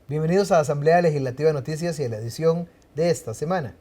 Bienvenidos a la Asamblea Legislativa de Noticias y a la edición de esta semana.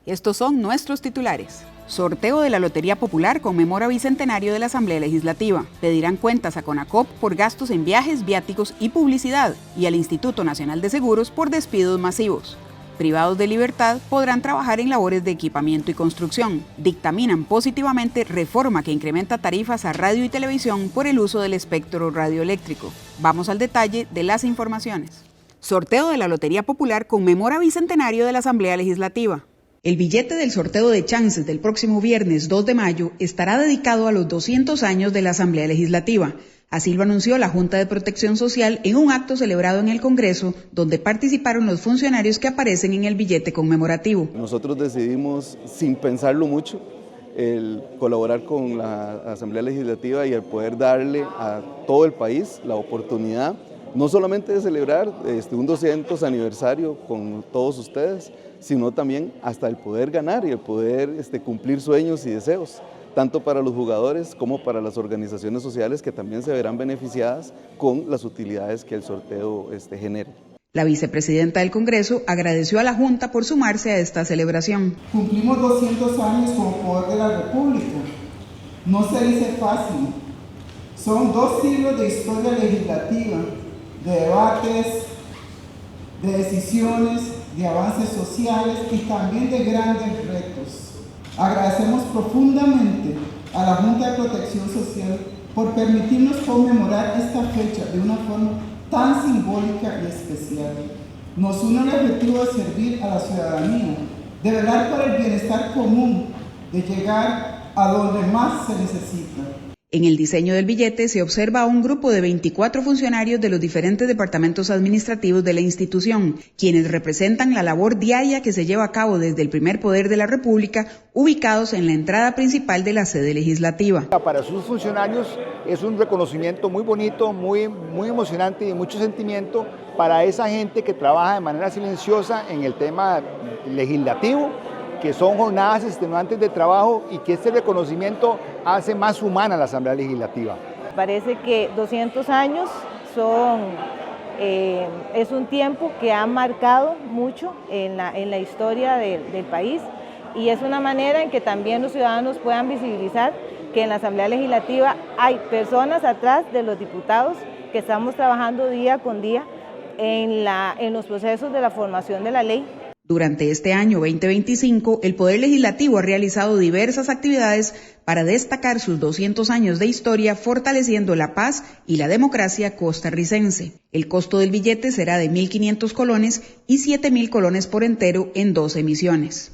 Estos son nuestros titulares. Sorteo de la Lotería Popular conmemora bicentenario de la Asamblea Legislativa. Pedirán cuentas a CONACOP por gastos en viajes, viáticos y publicidad y al Instituto Nacional de Seguros por despidos masivos. Privados de libertad podrán trabajar en labores de equipamiento y construcción. Dictaminan positivamente reforma que incrementa tarifas a radio y televisión por el uso del espectro radioeléctrico. Vamos al detalle de las informaciones. Sorteo de la Lotería Popular conmemora bicentenario de la Asamblea Legislativa. El billete del sorteo de chances del próximo viernes 2 de mayo estará dedicado a los 200 años de la Asamblea Legislativa. Así lo anunció la Junta de Protección Social en un acto celebrado en el Congreso, donde participaron los funcionarios que aparecen en el billete conmemorativo. Nosotros decidimos, sin pensarlo mucho, el colaborar con la Asamblea Legislativa y el poder darle a todo el país la oportunidad, no solamente de celebrar un 200 aniversario con todos ustedes, sino también hasta el poder ganar y el poder cumplir sueños y deseos, tanto para los jugadores como para las organizaciones sociales que también se verán beneficiadas con las utilidades que el sorteo genere. La vicepresidenta del Congreso agradeció a la Junta por sumarse a esta celebración. Cumplimos 200 años como poder de la República. No se dice fácil. Son 2 siglos de historia legislativa, de debates, de decisiones, de avances sociales y también de grandes retos. Agradecemos profundamente a la Junta de Protección Social por permitirnos conmemorar esta fecha de una forma tan simbólica y especial. Nos une el objetivo de servir a la ciudadanía, de velar por el bienestar común, de llegar a donde más se necesita. En el diseño del billete se observa a un grupo de 24 funcionarios de los diferentes departamentos administrativos de la institución, quienes representan la labor diaria que se lleva a cabo desde el primer poder de la República, ubicados en la entrada principal de la sede legislativa. Para sus funcionarios es un reconocimiento muy bonito, muy emocionante y de mucho sentimiento para esa gente que trabaja de manera silenciosa en el tema legislativo, que son jornadas extenuantes de trabajo y que este reconocimiento hace más humana la Asamblea Legislativa. Parece que 200 años es un tiempo que ha marcado mucho en la historia del país y es una manera en que también los ciudadanos puedan visibilizar que en la Asamblea Legislativa hay personas atrás de los diputados que estamos trabajando día con día en los procesos de la formación de la ley. Durante este año 2025, el Poder Legislativo ha realizado diversas actividades para destacar sus 200 años de historia, fortaleciendo la paz y la democracia costarricense. El costo del billete será de 1.500 colones y 7.000 colones por entero en 2 emisiones.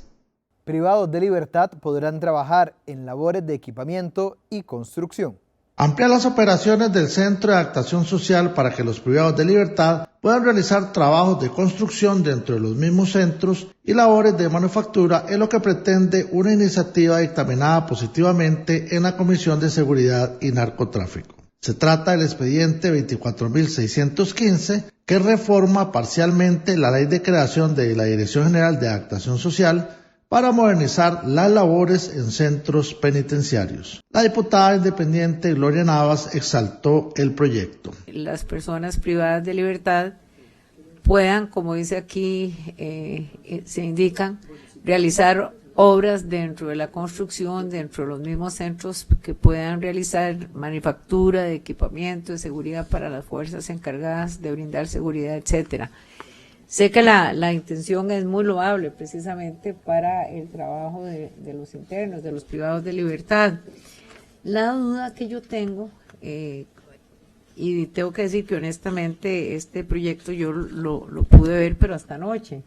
Privados de libertad podrán trabajar en labores de equipamiento y construcción. Ampliar las operaciones del Centro de Adaptación Social para que los privados de libertad puedan realizar trabajos de construcción dentro de los mismos centros y labores de manufactura es lo que pretende una iniciativa dictaminada positivamente en la Comisión de Seguridad y Narcotráfico. Se trata del expediente 24.615 que reforma parcialmente la Ley de Creación de la Dirección General de Adaptación Social para modernizar las labores en centros penitenciarios. La diputada independiente Gloria Navas exaltó el proyecto. Las personas privadas de libertad puedan, como dice aquí, se indican, realizar obras dentro de la construcción, dentro de los mismos centros, que puedan realizar manufactura de equipamiento de seguridad para las fuerzas encargadas de brindar seguridad, etcétera. Sé que la intención es muy loable precisamente para el trabajo de los internos, de los privados de libertad. La duda que yo tengo, y tengo que decir que honestamente este proyecto yo lo pude ver pero hasta anoche,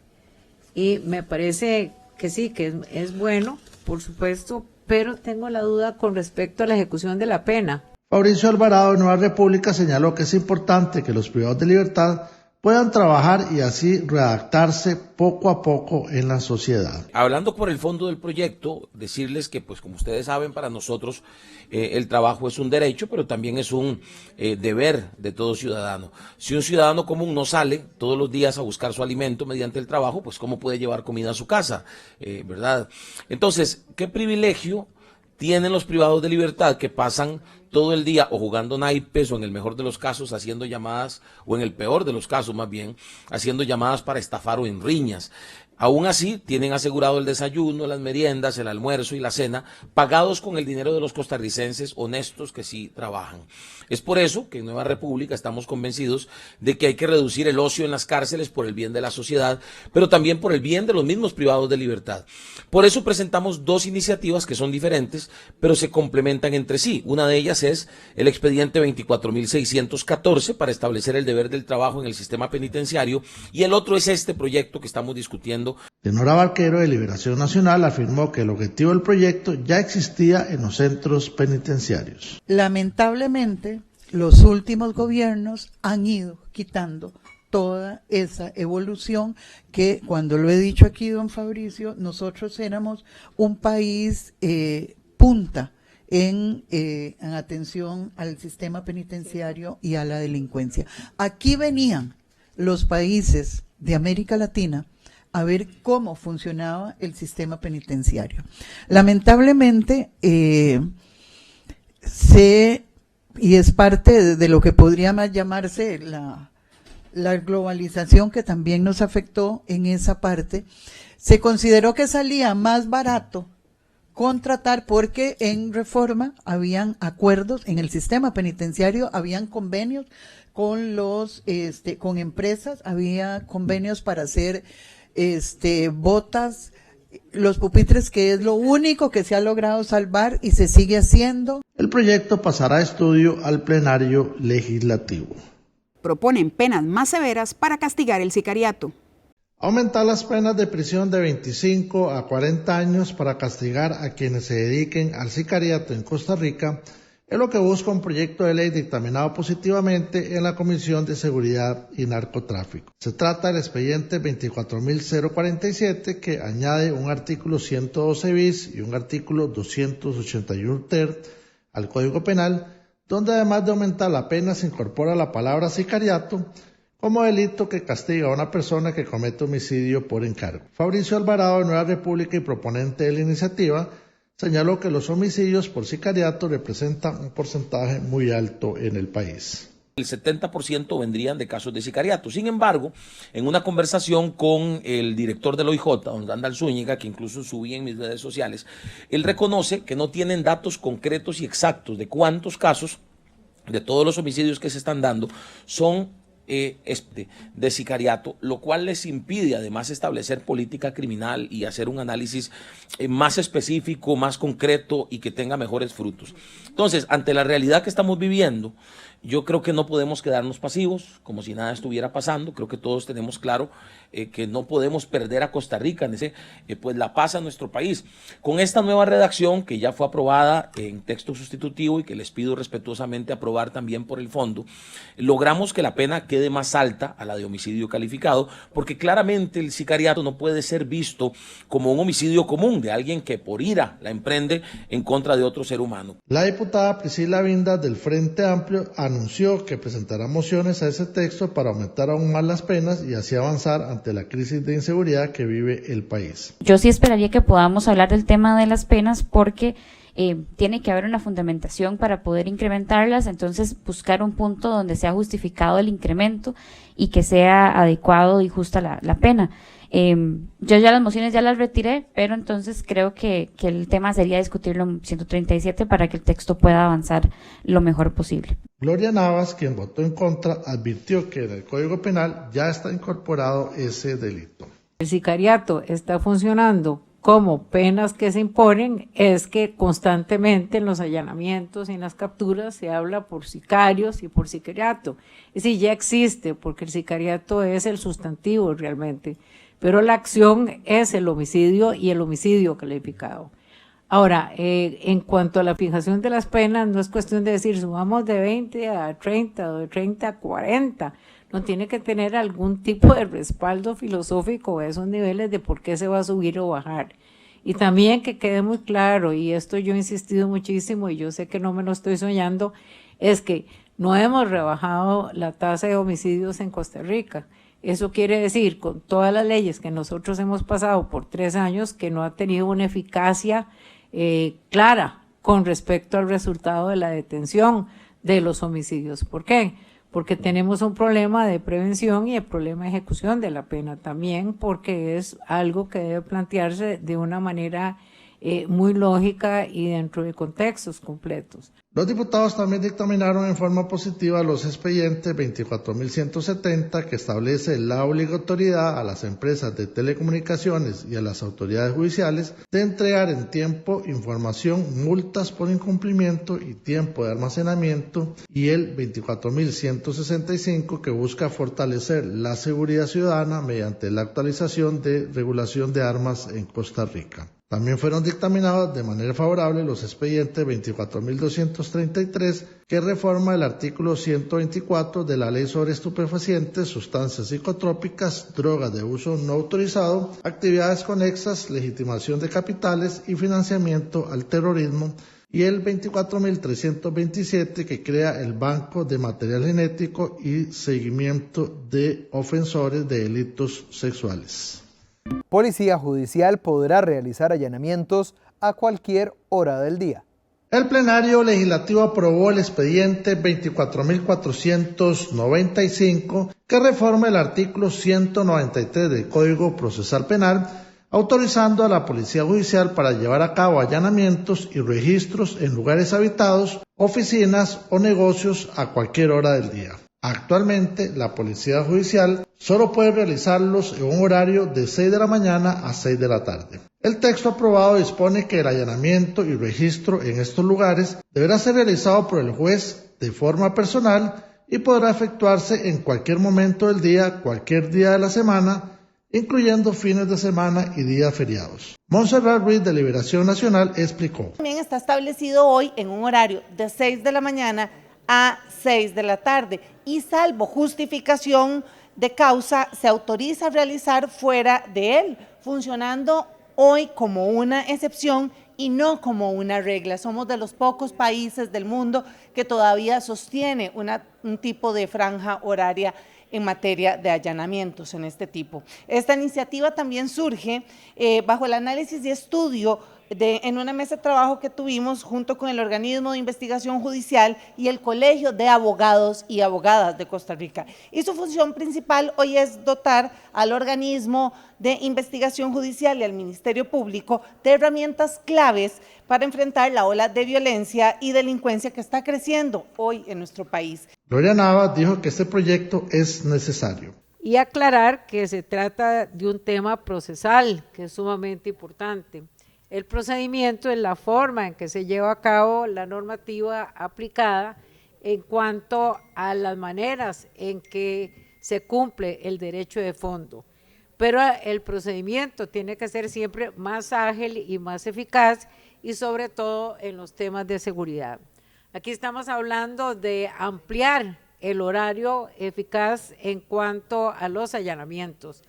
y me parece que sí, que es bueno, por supuesto, pero tengo la duda con respecto a la ejecución de la pena. Fabricio Alvarado de Nueva República señaló que es importante que los privados de libertad puedan trabajar y así readaptarse poco a poco en la sociedad. Hablando por el fondo del proyecto, decirles que, pues como ustedes saben, para nosotros el trabajo es un derecho, pero también es un deber de todo ciudadano. Si un ciudadano común no sale todos los días a buscar su alimento mediante el trabajo, pues cómo puede llevar comida a su casa, ¿verdad? Entonces, qué privilegio tienen los privados de libertad que pasan todo el día o jugando naipes o en el mejor de los casos haciendo llamadas, o en el peor de los casos más bien, haciendo llamadas para estafar o en riñas. Aún así, tienen asegurado el desayuno, las meriendas, el almuerzo y la cena, pagados con el dinero de los costarricenses honestos que sí trabajan. Es por eso que en Nueva República estamos convencidos de que hay que reducir el ocio en las cárceles por el bien de la sociedad, pero también por el bien de los mismos privados de libertad. Por eso presentamos dos iniciativas que son diferentes, pero se complementan entre sí. Una de ellas es el expediente 24.614 para establecer el deber del trabajo en el sistema penitenciario, y el otro es este proyecto que estamos discutiendo. Leonora Barquero, de Liberación Nacional, afirmó que el objetivo del proyecto ya existía en los centros penitenciarios. Lamentablemente, los últimos gobiernos han ido quitando toda esa evolución que, cuando lo he dicho aquí, don Fabricio, nosotros éramos un país punta en atención al sistema penitenciario y a la delincuencia. Aquí venían los países de América Latina a ver cómo funcionaba el sistema penitenciario. Lamentablemente, y es parte de lo que podría más llamarse la globalización, que también nos afectó en esa parte, se consideró que salía más barato contratar, porque en reforma habían acuerdos, en el sistema penitenciario habían convenios con con empresas, había convenios para hacer botas, los pupitres, que es lo único que se ha logrado salvar y se sigue haciendo. El proyecto pasará a estudio al plenario legislativo. Proponen penas más severas para castigar el sicariato. Aumentar las penas de prisión de 25 a 40 años para castigar a quienes se dediquen al sicariato en Costa Rica es lo que busca un proyecto de ley dictaminado positivamente en la Comisión de Seguridad y Narcotráfico. Se trata del expediente 24.047, que añade un artículo 112 bis y un artículo 281 ter al Código Penal, donde además de aumentar la pena se incorpora la palabra sicariato como delito que castiga a una persona que comete homicidio por encargo. Fabricio Alvarado, de Nueva República y proponente de la iniciativa, señaló que los homicidios por sicariato representan un porcentaje muy alto en el país. El 70% vendrían de casos de sicariato. Sin embargo, en una conversación con el director del OIJ, don Randall Zúñiga, que incluso subí en mis redes sociales, él reconoce que no tienen datos concretos y exactos de cuántos casos de todos los homicidios que se están dando son de sicariato, lo cual les impide además establecer política criminal y hacer un análisis más específico, más concreto y que tenga mejores frutos. Entonces, ante la realidad que estamos viviendo, yo creo que no podemos quedarnos pasivos, como si nada estuviera pasando. Creo que todos tenemos claro que no podemos perder a Costa Rica, pues la paz a nuestro país. Con esta nueva redacción, que ya fue aprobada en texto sustitutivo y que les pido respetuosamente aprobar también por el fondo, logramos que la pena quede más alta a la de homicidio calificado, porque claramente el sicariato no puede ser visto como un homicidio común de alguien que por ira la emprende en contra de otro ser humano. La diputada Priscila Vindas, del Frente Amplio, anunció que presentará mociones a ese texto para aumentar aún más las penas y así avanzar ante la crisis de inseguridad que vive el país. Yo sí esperaría que podamos hablar del tema de las penas, porque tiene que haber una fundamentación para poder incrementarlas, entonces buscar un punto donde sea justificado el incremento y que sea adecuado y justa la pena. Yo ya las mociones ya las retiré, pero entonces creo que el tema sería discutirlo en 137 para que el texto pueda avanzar lo mejor posible. Gloria Navas, quien votó en contra, advirtió que en el Código Penal ya está incorporado ese delito. El sicariato está funcionando como penas que se imponen, es que constantemente en los allanamientos y en las capturas se habla por sicarios y por sicariato. Es decir, ya existe, porque el sicariato es el sustantivo realmente, pero la acción es el homicidio y el homicidio calificado. Ahora, en cuanto a la fijación de las penas, no es cuestión de decir subamos de 20 a 30 o de 30 a 40, no tiene que tener algún tipo de respaldo filosófico a esos niveles de por qué se va a subir o bajar. Y también que quede muy claro, y esto yo he insistido muchísimo y yo sé que no me lo estoy soñando, es que no hemos rebajado la tasa de homicidios en Costa Rica. Eso quiere decir, con todas las leyes que nosotros hemos pasado por 3 años, que no ha tenido una eficacia clara con respecto al resultado de la detención de los homicidios. ¿Por qué? Porque tenemos un problema de prevención y el problema de ejecución de la pena también, porque es algo que debe plantearse de una manera muy lógica y dentro de contextos completos. Los diputados también dictaminaron en forma positiva los expedientes 24.170 que establece la obligatoriedad a las empresas de telecomunicaciones y a las autoridades judiciales de entregar en tiempo información, multas por incumplimiento y tiempo de almacenamiento, y el 24.165 que busca fortalecer la seguridad ciudadana mediante la actualización de regulación de armas en Costa Rica. También fueron dictaminados de manera favorable los expedientes 24.233 que reforma el artículo 124 de la Ley sobre estupefacientes, sustancias psicotrópicas, drogas de uso no autorizado, actividades conexas, legitimación de capitales y financiamiento al terrorismo, y el 24.327 que crea el Banco de Material Genético y Seguimiento de Ofensores de Delitos Sexuales. Policía Judicial podrá realizar allanamientos a cualquier hora del día. El plenario legislativo aprobó el expediente 24.495 que reforma el artículo 193 del Código Procesal Penal, autorizando a la Policía Judicial para llevar a cabo allanamientos y registros en lugares habitados, oficinas o negocios a cualquier hora del día. Actualmente, la Policía Judicial solo puede realizarlos en un horario de 6 de la mañana a 6 de la tarde. El texto aprobado dispone que el allanamiento y registro en estos lugares deberá ser realizado por el juez de forma personal y podrá efectuarse en cualquier momento del día, cualquier día de la semana, incluyendo fines de semana y días feriados. Montserrat Ruiz, de Liberación Nacional, explicó. También está establecido hoy en un horario de 6 de la mañana a 6 de la tarde y salvo justificación de causa se autoriza a realizar fuera de él, funcionando hoy como una excepción y no como una regla. Somos de los pocos países del mundo que todavía sostiene un tipo de franja horaria en materia de allanamientos en este tipo. Esta iniciativa también surge bajo el análisis y estudio en una mesa de trabajo que tuvimos junto con el Organismo de Investigación Judicial y el Colegio de Abogados y Abogadas de Costa Rica. Y su función principal hoy es dotar al Organismo de Investigación Judicial y al Ministerio Público de herramientas claves para enfrentar la ola de violencia y delincuencia que está creciendo hoy en nuestro país. Gloria Nava dijo que este proyecto es necesario. Y aclarar que se trata de un tema procesal que es sumamente importante. El procedimiento es la forma en que se lleva a cabo la normativa aplicada en cuanto a las maneras en que se cumple el derecho de fondo. Pero el procedimiento tiene que ser siempre más ágil y más eficaz y sobre todo en los temas de seguridad. Aquí estamos hablando de ampliar el horario eficaz en cuanto a los allanamientos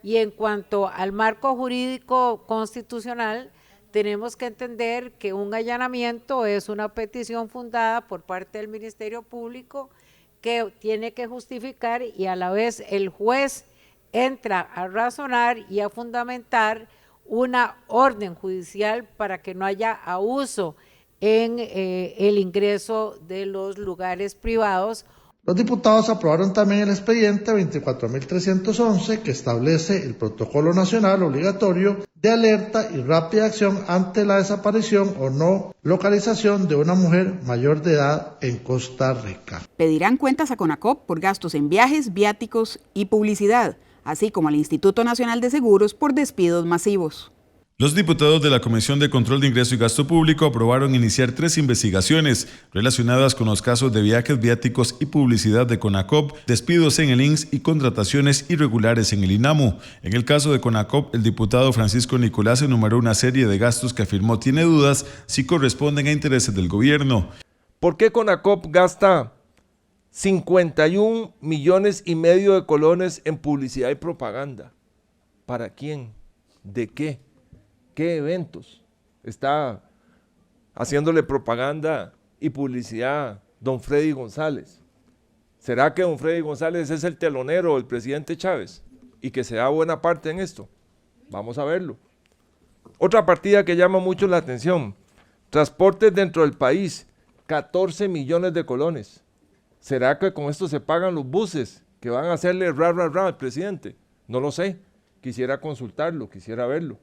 y en cuanto al marco jurídico constitucional. Tenemos que entender que un allanamiento es una petición fundada por parte del Ministerio Público que tiene que justificar y a la vez el juez entra a razonar y a fundamentar una orden judicial para que no haya abuso en el ingreso de los lugares privados. Los diputados aprobaron también el expediente 24.311 que establece el protocolo nacional obligatorio de alerta y rápida acción ante la desaparición o no localización de una mujer mayor de edad en Costa Rica. Pedirán cuentas a CONACOP por gastos en viajes, viáticos y publicidad, así como al Instituto Nacional de Seguros por despidos masivos. Los diputados de la Comisión de Control de Ingreso y Gasto Público aprobaron iniciar 3 investigaciones relacionadas con los casos de viajes, viáticos y publicidad de CONACOP, despidos en el INSS y contrataciones irregulares en el INAMU. En el caso de CONACOP, el diputado Francisco Nicolás enumeró una serie de gastos que afirmó tiene dudas si corresponden a intereses del gobierno. ¿Por qué CONACOP gasta 51,5 millones de colones en publicidad y propaganda? ¿Para quién? ¿De qué? ¿Qué eventos está haciéndole propaganda y publicidad don Freddy González? ¿Será que don Freddy González es el telonero del presidente Chávez y que se da buena parte en esto? Vamos a verlo. Otra partida que llama mucho la atención, Transportes dentro del país, 14 millones de colones. ¿Será que con esto se pagan los buses que van a hacerle al presidente? No lo sé. Quisiera consultarlo, quisiera verlo.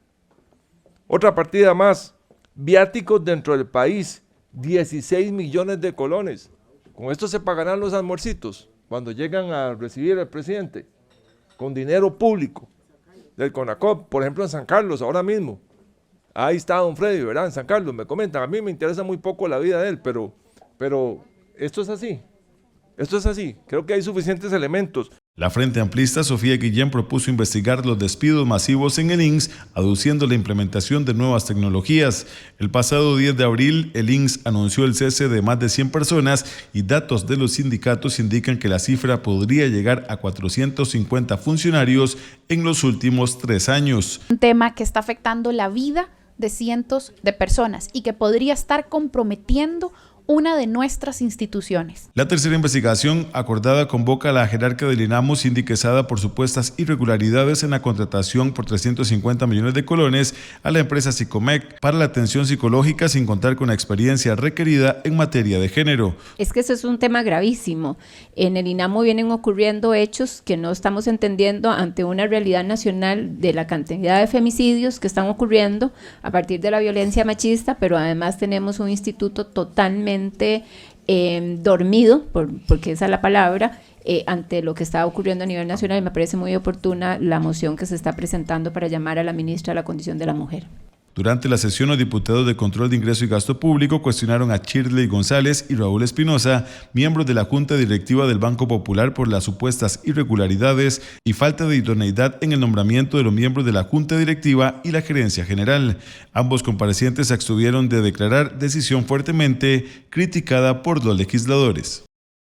Otra partida más, viáticos dentro del país, 16 millones de colones. ¿Con esto se pagarán los almuercitos cuando llegan a recibir al presidente? Con dinero público del CONACOP, por ejemplo en San Carlos, ahora mismo. Ahí está don Freddy, ¿verdad? En San Carlos, me comentan. A mí me interesa muy poco la vida de él, pero esto es así. Esto es así. Creo que hay suficientes elementos. La Frente Amplista Sofía Guillén propuso investigar los despidos masivos en el INS, aduciendo la implementación de nuevas tecnologías. El pasado 10 de abril, el INS anunció el cese de más de 100 personas y datos de los sindicatos indican que la cifra podría llegar a 450 funcionarios en los últimos 3 años. Un tema que está afectando la vida de cientos de personas y que podría estar comprometiendo una de nuestras instituciones. La tercera investigación acordada convoca a la jerarca del INAMU, Cindy Quesada, por supuestas irregularidades en la contratación por 350 millones de colones a la empresa Psicomec para la atención psicológica sin contar con la experiencia requerida en materia de género. Es que eso es un tema gravísimo. En el INAMU vienen ocurriendo hechos que no estamos entendiendo ante una realidad nacional de la cantidad de femicidios que están ocurriendo a partir de la violencia machista, pero además tenemos un instituto totalmente dormido, porque esa es la palabra, ante lo que está ocurriendo a nivel nacional. Y me parece muy oportuna la moción que se está presentando para llamar a la ministra a la condición de la mujer. Durante la sesión, los diputados de Control de Ingreso y Gasto Público cuestionaron a Shirley González y Raúl Espinosa, miembros de la Junta Directiva del Banco Popular, por las supuestas irregularidades y falta de idoneidad en el nombramiento de los miembros de la Junta Directiva y la Gerencia General. Ambos comparecientes se abstuvieron de declarar, decisión fuertemente criticada por los legisladores.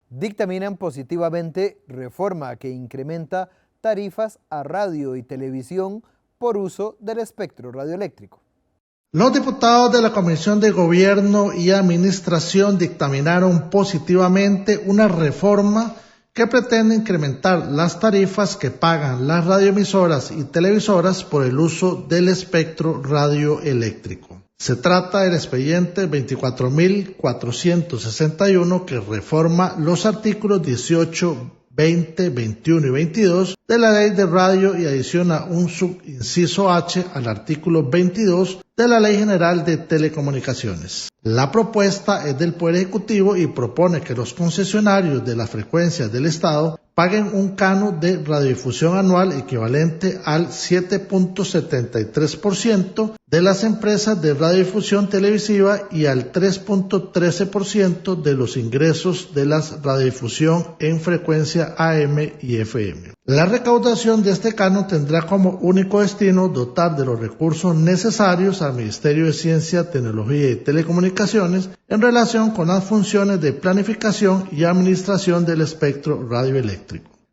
Dictaminan positivamente reforma que incrementa tarifas a radio y televisión por uso del espectro radioeléctrico. Los diputados de la Comisión de Gobierno y Administración dictaminaron positivamente una reforma que pretende incrementar las tarifas que pagan las radioemisoras y televisoras por el uso del espectro radioeléctrico. Se trata del expediente 24.461 que reforma los artículos 18, 20, 21 y 22 de la Ley de Radio y adiciona un subinciso H al artículo 22 de la Ley General de Telecomunicaciones. La propuesta es del Poder Ejecutivo y propone que los concesionarios de las frecuencias del Estado paguen un canon de radiodifusión anual equivalente al 7.73% de las empresas de radiodifusión televisiva y al 3.13% de los ingresos de la radiodifusión en frecuencia AM y FM. La recaudación de este canon tendrá como único destino dotar de los recursos necesarios al Ministerio de Ciencia, Tecnología y Telecomunicaciones en relación con las funciones de planificación y administración del espectro radioeléctrico.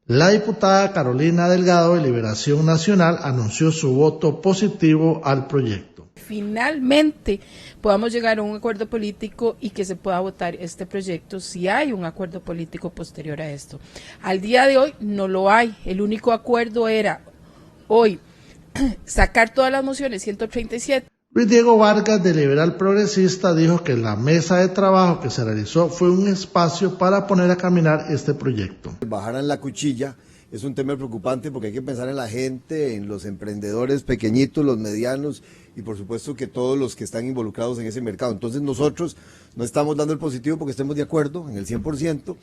La diputada Carolina Delgado de Liberación Nacional anunció su voto positivo al proyecto. Finalmente podamos llegar a un acuerdo político y que se pueda votar este proyecto si hay un acuerdo político posterior a esto. Al día de hoy no lo hay. El único acuerdo era hoy sacar todas las mociones 137. Luis Diego Vargas, de Liberal Progresista, dijo que la mesa de trabajo que se realizó fue un espacio para poner a caminar este proyecto. Bajaran la cuchilla es un tema preocupante porque hay que pensar en la gente, en los emprendedores pequeñitos, los medianos y por supuesto que todos los que están involucrados en ese mercado. Entonces nosotros no estamos dando el positivo porque estemos de acuerdo en el 100%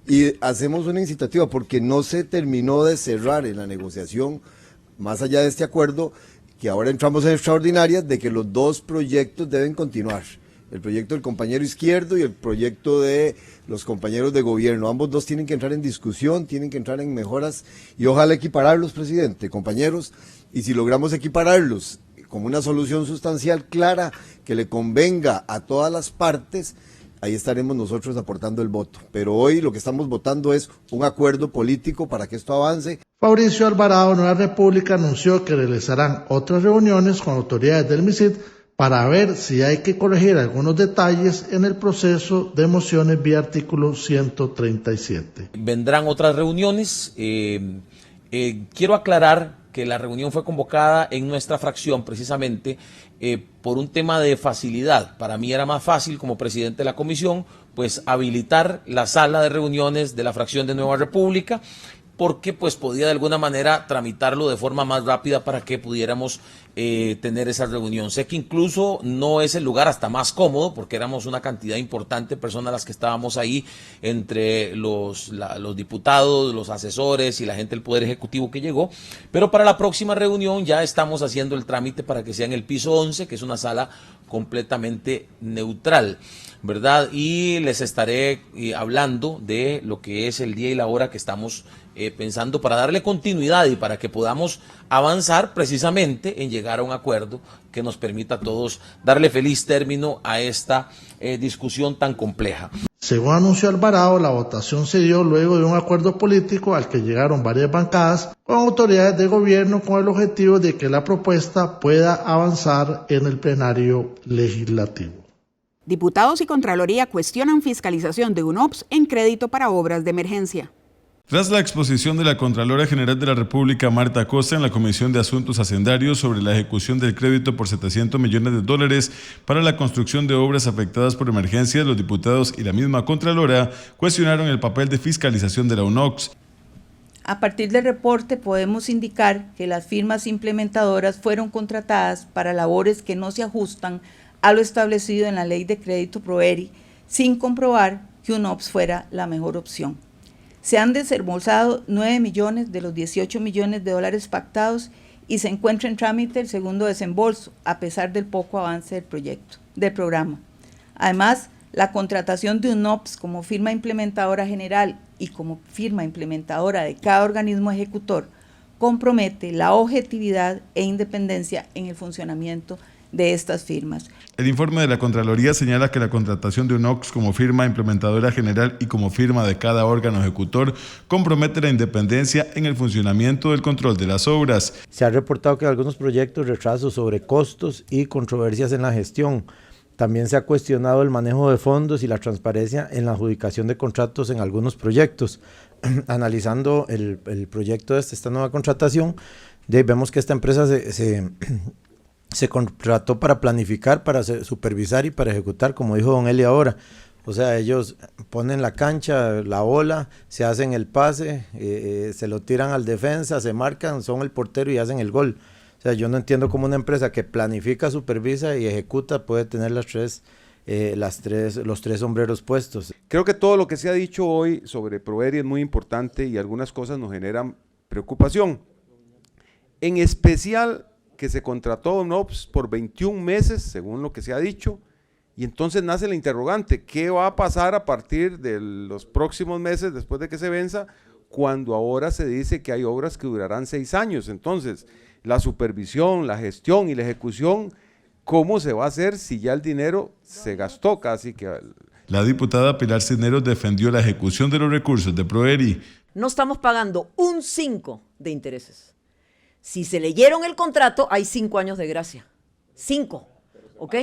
y hacemos una incitativa porque no se terminó de cerrar en la negociación, más allá de este acuerdo, que ahora entramos en extraordinarias, de que los dos proyectos deben continuar. El proyecto del compañero Izquierdo y el proyecto de los compañeros de gobierno. Ambos dos tienen que entrar en discusión, tienen que entrar en mejoras y ojalá equipararlos, presidente, compañeros, y si logramos equipararlos con una solución sustancial clara que le convenga a todas las partes, ahí estaremos nosotros aportando el voto. Pero hoy lo que estamos votando es un acuerdo político para que esto avance. Fabricio Alvarado, Nueva República, anunció que realizarán otras reuniones con autoridades del MISID para ver si hay que corregir algunos detalles en el proceso de mociones vía artículo 137. Vendrán otras reuniones. Quiero aclarar que la reunión fue convocada en nuestra fracción precisamente por un tema de facilidad. Para mí era más fácil como presidente de la comisión pues habilitar la sala de reuniones de la fracción de Nueva República, porque pues podía de alguna manera tramitarlo de forma más rápida para que pudiéramos tener esa reunión. Sé que incluso no es el lugar hasta más cómodo, porque éramos una cantidad importante de personas las que estábamos ahí, entre los diputados, los asesores y la gente del Poder Ejecutivo que llegó, pero para la próxima reunión ya estamos haciendo el trámite para que sea en el piso 11, que es una sala completamente neutral, ¿verdad? Y les estaré hablando de lo que es el día y la hora que estamos pensando para darle continuidad y para que podamos avanzar precisamente en llegar a un acuerdo que nos permita a todos darle feliz término a esta discusión tan compleja. Según anunció Alvarado, la votación se dio luego de un acuerdo político al que llegaron varias bancadas con autoridades de gobierno con el objetivo de que la propuesta pueda avanzar en el plenario legislativo. Diputados y Contraloría cuestionan fiscalización de UNOPS en crédito para obras de emergencia. Tras la exposición de la Contralora General de la República, Marta Acosta, en la Comisión de Asuntos Hacendarios sobre la ejecución del crédito por $700 millones para la construcción de obras afectadas por emergencias, los diputados y la misma Contralora cuestionaron el papel de fiscalización de la UNOPS. A partir del reporte podemos indicar que las firmas implementadoras fueron contratadas para labores que no se ajustan a lo establecido en la Ley de Crédito Proeri, sin comprobar que UNOPS fuera la mejor opción. Se han desembolsado 9 millones de los 18 millones de dólares pactados y se encuentra en trámite el segundo desembolso, a pesar del poco avance del programa. Además, la contratación de UNOPS como firma implementadora general y como firma implementadora de cada organismo ejecutor compromete la objetividad e independencia en el funcionamiento de estas firmas. El informe de la Contraloría señala que la contratación de UNOPS como firma implementadora general y como firma de cada órgano ejecutor compromete la independencia en el funcionamiento del control de las obras. Se ha reportado que algunos proyectos retrasos sobre costos y controversias en la gestión. También se ha cuestionado el manejo de fondos y la transparencia en la adjudicación de contratos en algunos proyectos. Analizando el proyecto de esta nueva contratación, vemos que esta empresa se contrató para planificar, para supervisar y para ejecutar, como dijo don Eli ahora. O sea, ellos ponen la cancha, la bola, se hacen el pase, se lo tiran al defensa, se marcan, son el portero y hacen el gol. O sea, yo no entiendo cómo una empresa que planifica, supervisa y ejecuta puede tener los tres sombreros puestos. Creo que todo lo que se ha dicho hoy sobre Proeri es muy importante y algunas cosas nos generan preocupación. En especial que se contrató UNOPS por 21 meses, según lo que se ha dicho, y entonces nace la interrogante, ¿qué va a pasar a partir de los próximos meses después de que se venza, cuando ahora se dice que hay obras que durarán 6 años? Entonces, la supervisión, la gestión y la ejecución, ¿cómo se va a hacer si ya el dinero se gastó casi que? La diputada Pilar Cisneros defendió la ejecución de los recursos de Proeri. No estamos pagando un 5 de intereses. Si se leyeron el contrato, hay 5 años de gracia. 5, ¿ok?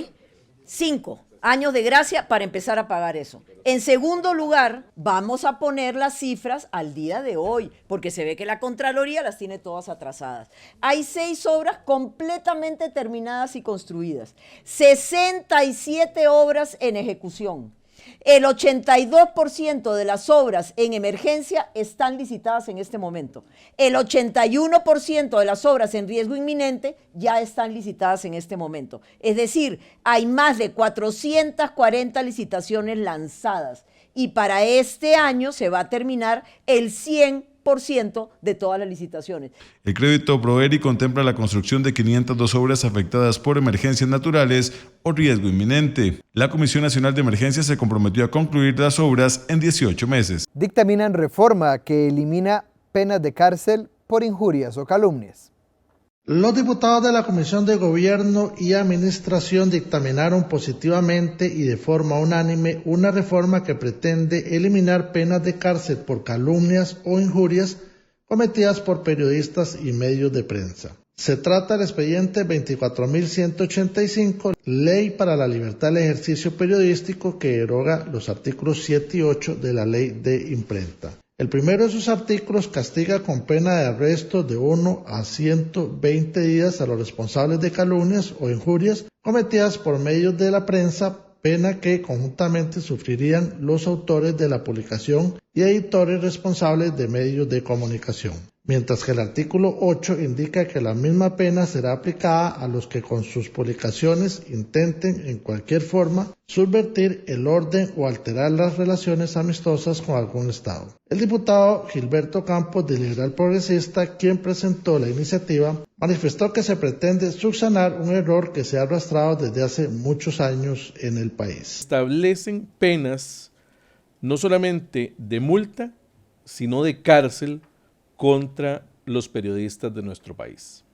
5 años de gracia para empezar a pagar eso. En segundo lugar, vamos a poner las cifras al día de hoy, porque se ve que la Contraloría las tiene todas atrasadas. Hay 6 obras completamente terminadas y construidas. 67 obras en ejecución. El 82% de las obras en emergencia están licitadas en este momento. El 81% de las obras en riesgo inminente ya están licitadas en este momento. Es decir, hay más de 440 licitaciones lanzadas y para este año se va a terminar el 100% de todas las licitaciones. El crédito Proeri contempla la construcción de 502 obras afectadas por emergencias naturales o riesgo inminente. La Comisión Nacional de Emergencias se comprometió a concluir las obras en 18 meses. Dictaminan reforma que elimina penas de cárcel por injurias o calumnias. Los diputados de la Comisión de Gobierno y Administración dictaminaron positivamente y de forma unánime una reforma que pretende eliminar penas de cárcel por calumnias o injurias cometidas por periodistas y medios de prensa. Se trata del expediente 24.185, Ley para la Libertad del Ejercicio Periodístico, que deroga los artículos 7 y 8 de la Ley de Imprenta. El primero de sus artículos castiga con pena de arresto de 1 a 120 días a los responsables de calumnias o injurias cometidas por medios de la prensa, pena que conjuntamente sufrirían los autores de la publicación y editores responsables de medios de comunicación. Mientras que el artículo 8 indica que la misma pena será aplicada a los que con sus publicaciones intenten en cualquier forma subvertir el orden o alterar las relaciones amistosas con algún Estado. El diputado Gilberto Campos, de Liberal Progresista, quien presentó la iniciativa, manifestó que se pretende subsanar un error que se ha arrastrado desde hace muchos años en el país. Establecen penas no solamente de multa, sino de cárcel contra los periodistas de nuestro país.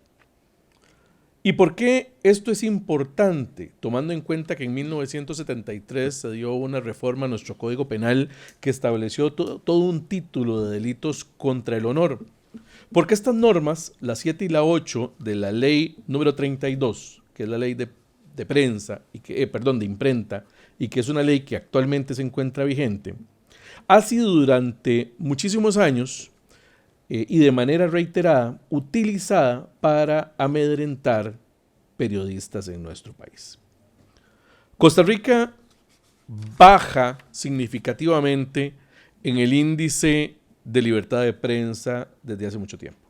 ¿Y por qué esto es importante? Tomando en cuenta que en 1973 se dio una reforma a nuestro Código Penal que estableció todo un título de delitos contra el honor. Porque estas normas, la 7 y la 8 de la ley número 32, que es la ley de prensa, de imprenta, y que es una ley que actualmente se encuentra vigente, ha sido durante muchísimos años y de manera reiterada utilizada para amedrentar periodistas en nuestro país. Costa Rica baja significativamente en el índice de libertad de prensa desde hace mucho tiempo.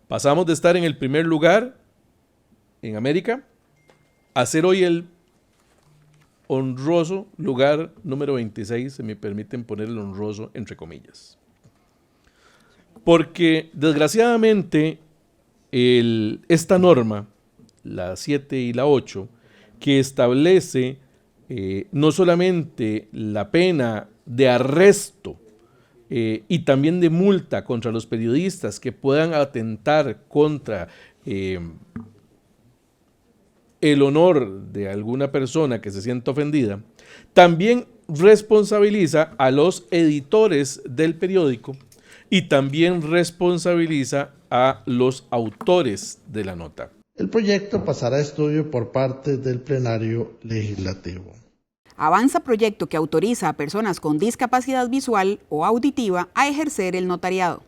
Pasamos de estar en el primer lugar en América a ser hoy el honroso lugar número 26, se me permiten poner el honroso entre comillas. Porque desgraciadamente esta norma, la 7 y la 8, que establece no solamente la pena de arresto y también de multa contra los periodistas que puedan atentar contra el honor de alguna persona que se sienta ofendida, también responsabiliza a los editores del periódico y también responsabiliza a los autores de la nota. El proyecto pasará a estudio por parte del plenario legislativo. Avanza proyecto que autoriza a personas con discapacidad visual o auditiva a ejercer el notariado.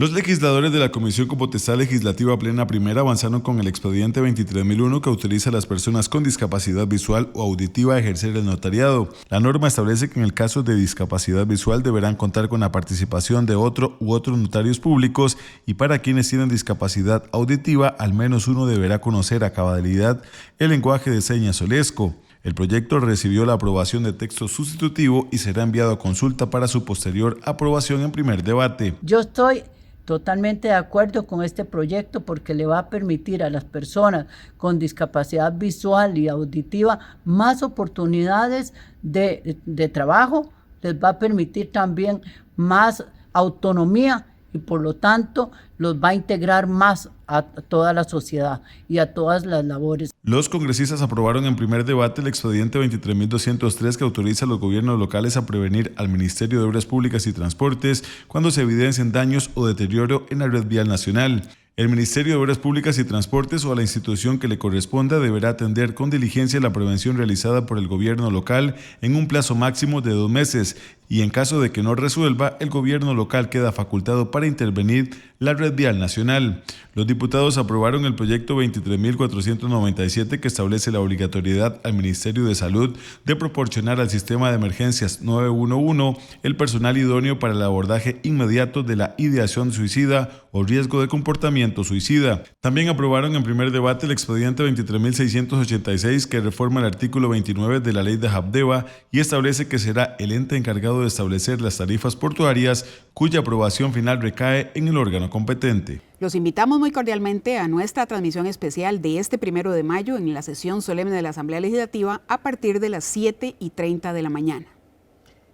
Los legisladores de la Comisión con Potestad Legislativa Plena Primera avanzaron con el expediente 23.001 que autoriza a las personas con discapacidad visual o auditiva a ejercer el notariado. La norma establece que en el caso de discapacidad visual deberán contar con la participación de otro u otros notarios públicos y para quienes tienen discapacidad auditiva, al menos uno deberá conocer a cabalidad el lenguaje de señas solesco. El proyecto recibió la aprobación de texto sustitutivo y será enviado a consulta para su posterior aprobación en primer debate. Yo estoy totalmente de acuerdo con este proyecto porque le va a permitir a las personas con discapacidad visual y auditiva más oportunidades de trabajo, les va a permitir también más autonomía y por lo tanto los va a integrar más a toda la sociedad y a todas las labores. Los congresistas aprobaron en primer debate el expediente 23.203 que autoriza a los gobiernos locales a prevenir al Ministerio de Obras Públicas y Transportes cuando se evidencien daños o deterioro en la red vial nacional. El Ministerio de Obras Públicas y Transportes o a la institución que le corresponda deberá atender con diligencia la prevención realizada por el gobierno local en un plazo máximo de 2 meses y en caso de que no resuelva, el gobierno local queda facultado para intervenir la red vial nacional. Los diputados aprobaron el proyecto 23.497 que establece la obligatoriedad al Ministerio de Salud de proporcionar al sistema de emergencias 911 el personal idóneo para el abordaje inmediato de la ideación suicida o riesgo de comportamiento suicida. También aprobaron en primer debate el expediente 23.686 que reforma el artículo 29 de la ley de Habdeba y establece que será el ente encargado de establecer las tarifas portuarias cuya aprobación final recae en el órgano competente. Los invitamos muy cordialmente a nuestra transmisión especial de este 1 de mayo en la sesión solemne de la Asamblea Legislativa a partir de las 7:30 de la mañana.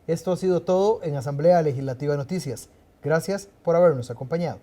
Esto ha sido todo en Asamblea Legislativa Noticias. Gracias por habernos acompañado.